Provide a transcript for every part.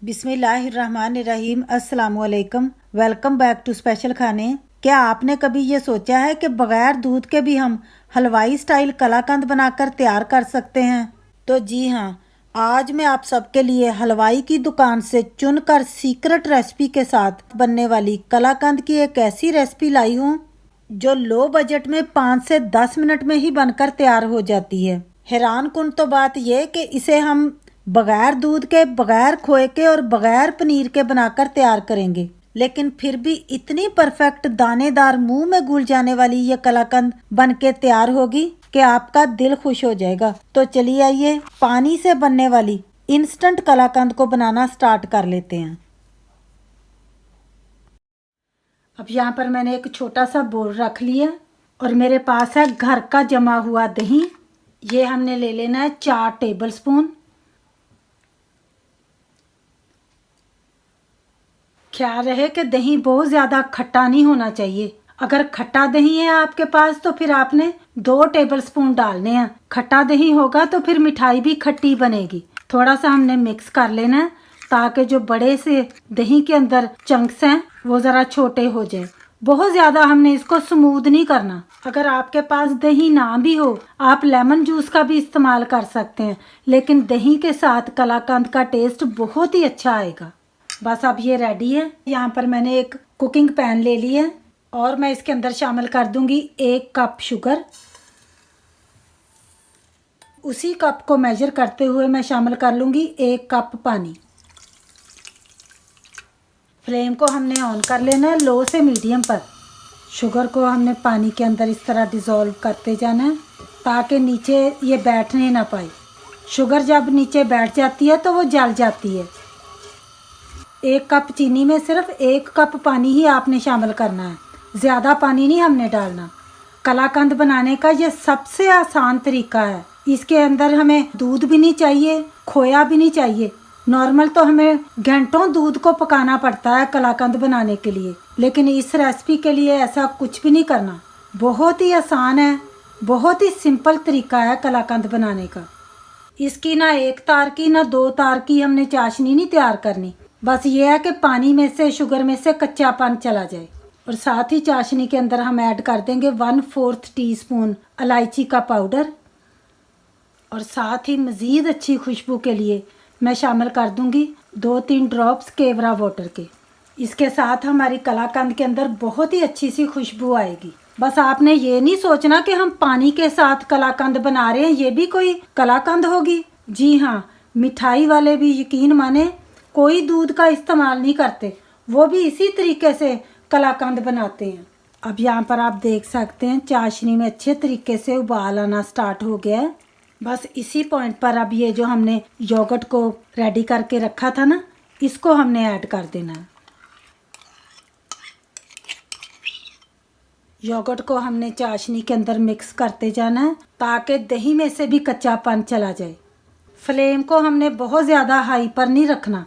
बिस्मिल्लाहिर्रहमानिर्रहीम। अस्सलामुअलैकुम। Welcome back to special खाने। क्या आपने कभी ये सोचा है कि बगैर दूध के भी हम हलवाई स्टाइल कलाकंद बनाकर तैयार कर सकते हैं? तो जी हाँ, आज मैं आप सबके लिए हलवाई की दुकान से चुनकर सीक्रेट रेसिपी के साथ बनने वाली कलाकंद की एक ऐसी रेसिपी लाई हूँ जो लो बजट में 5 से 10 मिनट में ही बनकर तैयार हो जाती है। हैरान कुन तो बात यह कि इसे हम बगैर दूध के, बगैर खोए के और बगैर पनीर के बनाकर तैयार करेंगे, लेकिन फिर भी इतनी परफेक्ट दानेदार मुंह में घुल जाने वाली ये कलाकंद बन के तैयार होगी कि आपका दिल खुश हो जाएगा। तो चलिए आइए पानी से बनने वाली इंस्टेंट कलाकंद को बनाना स्टार्ट कर लेते हैं। अब यहाँ पर मैंने एक छोटा सा बोल रख लिया और मेरे पास है घर का जमा हुआ दही। ये हमने ले लेना है 4 टेबलस्पून। ख्याल रहे कि दही बहुत ज़्यादा खट्टा नहीं होना चाहिए। अगर खट्टा दही है आपके पास तो फिर आपने 2 टेबलस्पून डालने हैं। खट्टा दही होगा तो फिर मिठाई भी खट्टी बनेगी। थोड़ा सा हमने मिक्स कर लेना है ताकि जो बड़े से दही के अंदर चंक्स हैं वो ज़रा छोटे हो जाए। बहुत ज़्यादा हमने इसको स्मूथ नहीं करना। अगर आपके पास दही ना भी हो, आप लेमन जूस का भी इस्तेमाल कर सकते हैं, लेकिन दही के साथ कलाकंद का टेस्ट बहुत ही अच्छा आएगा। बस अब ये रेडी है। यहाँ पर मैंने एक कुकिंग पैन ले लिया है और मैं इसके अंदर शामिल कर दूंगी 1 कप शुगर। उसी कप को मेजर करते हुए मैं शामिल कर लूँगी 1 कप पानी। फ्लेम को हमने ऑन कर लेना है लो से मीडियम पर। शुगर को हमने पानी के अंदर इस तरह डिज़ोल्व करते जाना है ताकि नीचे ये बैठने ना पाए। शुगर जब नीचे बैठ जाती है तो वो जल जाती है। 1 कप चीनी में सिर्फ 1 कप पानी ही आपने शामिल करना है, ज़्यादा पानी नहीं हमने डालना। कलाकंद बनाने का ये सबसे आसान तरीका है। इसके अंदर हमें दूध भी नहीं चाहिए, खोया भी नहीं चाहिए। नॉर्मल तो हमें घंटों दूध को पकाना पड़ता है कलाकंद बनाने के लिए, लेकिन इस रेसिपी के लिए ऐसा कुछ भी नहीं करना। बहुत ही आसान है, बहुत ही सिंपल तरीका है कलाकंद बनाने का। इसकी ना 1 तार की ना 2 तार की हमने चाशनी नहीं तैयार करनी। बस ये है कि पानी में से, शुगर में से कच्चापन चला जाए। और साथ ही चाशनी के अंदर हम ऐड कर देंगे 1/4 टीस्पून इलायची का पाउडर। और साथ ही मज़ीद अच्छी खुशबू के लिए मैं शामिल कर दूंगी 2-3 ड्रॉप्स केवड़ा वाटर के। इसके साथ हमारी कलाकंद के अंदर बहुत ही अच्छी सी खुशबू आएगी। बस आपने ये नहीं सोचना कि हम पानी के साथ कलाकंद बना रहे हैं, ये भी कोई कलाकंद होगी। जी हाँ, मिठाई वाले भी यकीन माने कोई दूध का इस्तेमाल नहीं करते, वो भी इसी तरीके से कलाकंद बनाते हैं। अब यहाँ पर आप देख सकते हैं चाशनी में अच्छे तरीके से उबाल आना स्टार्ट हो गया है। बस इसी पॉइंट पर अब ये जो हमने योगर्ट को रेडी करके रखा था ना, इसको हमने ऐड कर देना है। योगर्ट को हमने चाशनी के अंदर मिक्स करते जाना है ताकि दही में से भी कच्चापन चला जाए। फ्लेम को हमने बहुत ज़्यादा हाई पर नहीं रखना।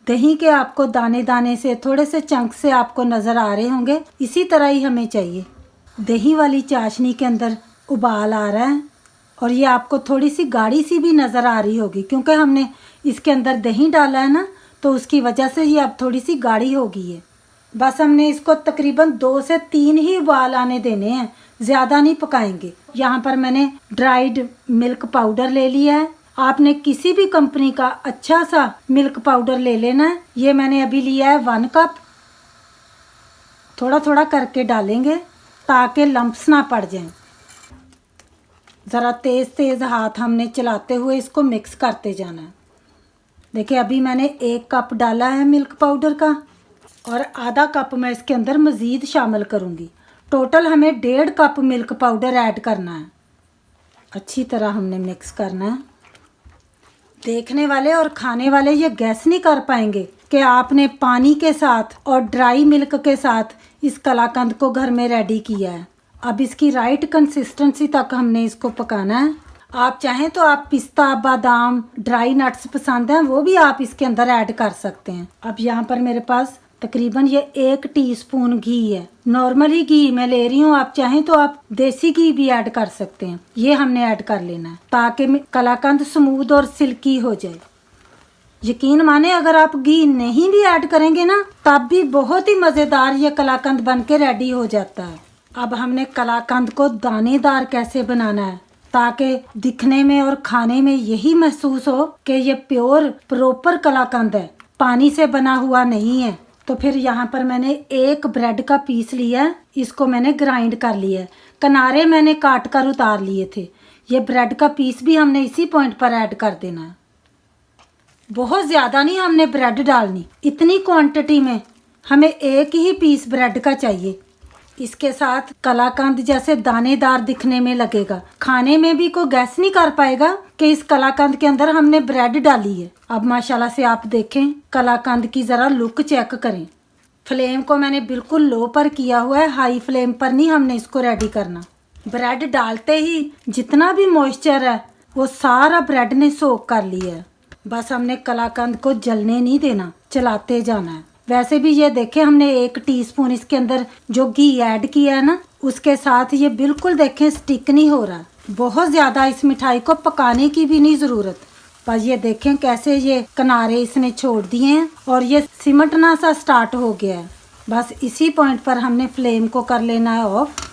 दही के आपको दाने दाने से, थोड़े से चंक से आपको नज़र आ रहे होंगे, इसी तरह ही हमें चाहिए। दही वाली चाशनी के अंदर उबाल आ रहा है और ये आपको थोड़ी सी गाढ़ी सी भी नज़र आ रही होगी क्योंकि हमने इसके अंदर दही डाला है ना, तो उसकी वजह से ये अब थोड़ी सी गाढ़ी हो गई है। बस हमने इसको तकरीबन 2 से 3 ही उबाल आने देने हैं, ज़्यादा नहीं पकाएंगे। यहाँ पर मैंने ड्राइड मिल्क पाउडर ले लिया है। आपने किसी भी कंपनी का अच्छा सा मिल्क पाउडर ले लेना है। ये मैंने अभी लिया है 1 कप। थोड़ा थोड़ा करके डालेंगे ताकि लम्प्स ना पड़ जाएं। ज़रा तेज़ तेज़ हाथ हमने चलाते हुए इसको मिक्स करते जाना है। देखिए अभी मैंने 1 कप डाला है मिल्क पाउडर का और आधा कप मैं इसके अंदर मज़ीद शामिल करूँगी। टोटल हमें 1.5 कप मिल्क पाउडर ऐड करना है। अच्छी तरह हमने मिक्स करना है। देखने वाले और खाने वाले ये गैस नहीं कर पाएंगे कि आपने पानी के साथ और ड्राई मिल्क के साथ इस कलाकंद को घर में रेडी किया है। अब इसकी राइट कंसिस्टेंसी तक हमने इसको पकाना है। आप चाहें तो आप पिस्ता, बादाम, ड्राई नट्स पसंद हैं वो भी आप इसके अंदर ऐड कर सकते हैं। अब यहाँ पर मेरे पास तकरीबन ये 1 टीस्पून घी है। नॉर्मली घी मैं ले रही हूँ, आप चाहें तो आप देसी घी भी ऐड कर सकते हैं। ये हमने ऐड कर लेना है ताकि कलाकंद स्मूथ और सिल्की हो जाए। यकीन माने अगर आप घी नहीं भी ऐड करेंगे ना तब भी बहुत ही मज़ेदार ये कलाकंद बन के रेडी हो जाता है। अब हमने कलाकंद को दानेदार कैसे बनाना है ताकि दिखने में और खाने में यही महसूस हो कि ये प्योर प्रॉपर कलाकंद है, पानी से बना हुआ नहीं है। तो फिर यहाँ पर मैंने एक ब्रेड का पीस लिया है, इसको मैंने ग्राइंड कर लिया है। किनारे मैंने काट कर उतार लिए थे। ये ब्रेड का पीस भी हमने इसी पॉइंट पर ऐड कर देना है। बहुत ज़्यादा नहीं हमने ब्रेड डालनी, इतनी क्वांटिटी में हमें एक ही पीस ब्रेड का चाहिए। इसके साथ कलाकंद जैसे दानेदार दिखने में लगेगा, खाने में भी कोई गैस नहीं कर पाएगा कि इस कलाकंद के अंदर हमने ब्रेड डाली है। अब माशाल्लाह से आप देखें कलाकंद की ज़रा लुक चेक करें। फ्लेम को मैंने बिल्कुल लो पर किया हुआ है, हाई फ्लेम पर नहीं हमने इसको रेडी करना। ब्रेड डालते ही जितना भी मॉइस्चर है वो सारा ब्रेड ने सोख कर लिया है। बस हमने कलाकंद को जलने नहीं देना, चलाते जाना है। वैसे भी ये देखें हमने 1 टीस्पून इसके अंदर जो घी ऐड किया है ना, उसके साथ ये बिल्कुल देखें स्टिक नहीं हो रहा। बहुत ज़्यादा इस मिठाई को पकाने की भी नहीं ज़रूरत। बस ये देखें कैसे ये किनारे इसने छोड़ दिए हैं और ये सिमटना सा स्टार्ट हो गया है। बस इसी पॉइंट पर हमने फ्लेम को कर लेना है ऑफ।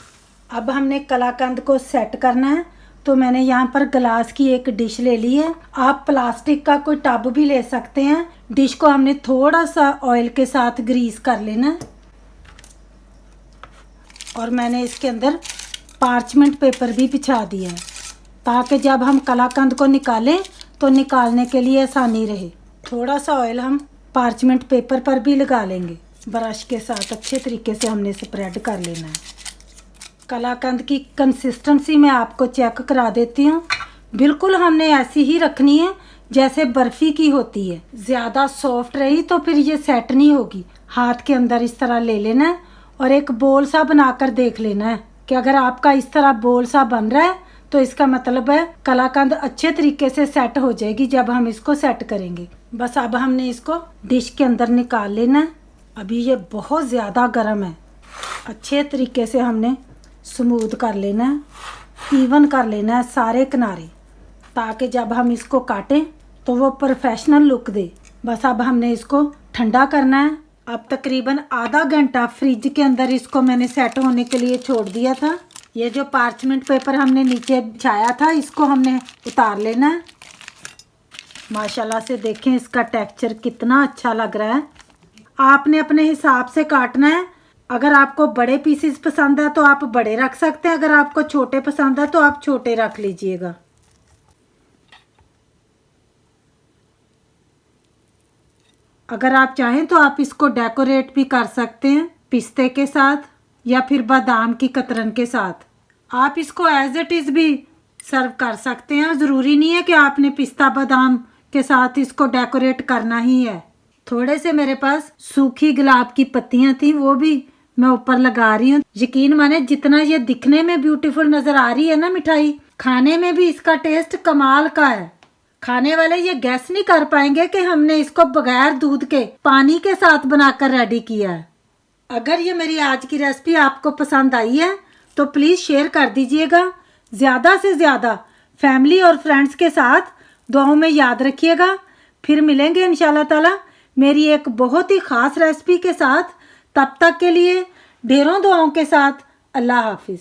अब हमने कलाकंद को सेट करना है। तो मैंने यहाँ पर गिलास की एक डिश ले ली है, आप प्लास्टिक का कोई टब भी ले सकते हैं। डिश को हमने थोड़ा सा ऑयल के साथ ग्रीस कर लेना है और मैंने इसके अंदर पार्चमेंट पेपर भी बिछा दिया है ताकि जब हम कलाकंद को निकालें तो निकालने के लिए आसानी रहे। थोड़ा सा ऑयल हम पार्चमेंट पेपर पर भी लगा लेंगे। ब्रश के साथ अच्छे तरीके से हमने स्प्रेड कर लेना है। कलाकंद की कंसिस्टेंसी मैं आपको चेक करा देती हूँ। बिल्कुल हमने ऐसी ही रखनी है जैसे बर्फ़ी की होती है। ज़्यादा सॉफ्ट रही तो फिर ये सेट नहीं होगी। हाथ के अंदर इस तरह ले लेना है और एक बोल सा बनाकर देख लेना है कि अगर आपका इस तरह बोल सा बन रहा है तो इसका मतलब है कलाकंद अच्छे तरीके से सेट हो जाएगी जब हम इसको सेट करेंगे। बस अब हमने इसको डिश के अंदर निकाल लेना है। अभी ये बहुत ज़्यादा गर्म है, अच्छे तरीके से हमने स्मूथ कर लेना है, इवन कर लेना है सारे किनारे ताकि जब हम इसको काटें तो वो प्रोफेशनल लुक दे। बस अब हमने इसको ठंडा करना है। अब तकरीबन आधा घंटा फ्रिज के अंदर इसको मैंने सेट होने के लिए छोड़ दिया था। ये जो पार्चमेंट पेपर हमने नीचे बिछाया था इसको हमने उतार लेना है। माशाल्लाह से देखें इसका टेक्सचर कितना अच्छा लग रहा है। आपने अपने हिसाब से काटना है। अगर आपको बड़े पीसेस पसंद है तो आप बड़े रख सकते हैं, अगर आपको छोटे पसंद है तो आप छोटे रख लीजिएगा। अगर आप चाहें तो आप इसको डेकोरेट भी कर सकते हैं पिस्ते के साथ या फिर बादाम की कतरन के साथ। आप इसको एज इट इज़ भी सर्व कर सकते हैं। ज़रूरी नहीं है कि आपने पिस्ता बादाम के साथ इसको डेकोरेट करना ही है। थोड़े से मेरे पास सूखी गुलाब की पत्तियां थी, वो भी मैं ऊपर लगा रही हूँ। यकीन माने जितना ये दिखने में ब्यूटीफुल नज़र आ रही है ना मिठाई, खाने में भी इसका टेस्ट कमाल का है। खाने वाले ये गैस नहीं कर पाएंगे कि हमने इसको बगैर दूध के पानी के साथ बनाकर रेडी किया है। अगर ये मेरी आज की रेसिपी आपको पसंद आई है तो प्लीज़ शेयर कर दीजिएगा। ज़्यादा से ज़्यादा फैमिली और फ्रेंड्स के साथ दुआओं में याद रखिएगा। फिर मिलेंगे इंशाल्लाह ताला मेरी एक बहुत ही ख़ास रेसिपी के साथ। तब तक के लिए ढेरों दुआओं के साथ अल्लाह हाफिज़।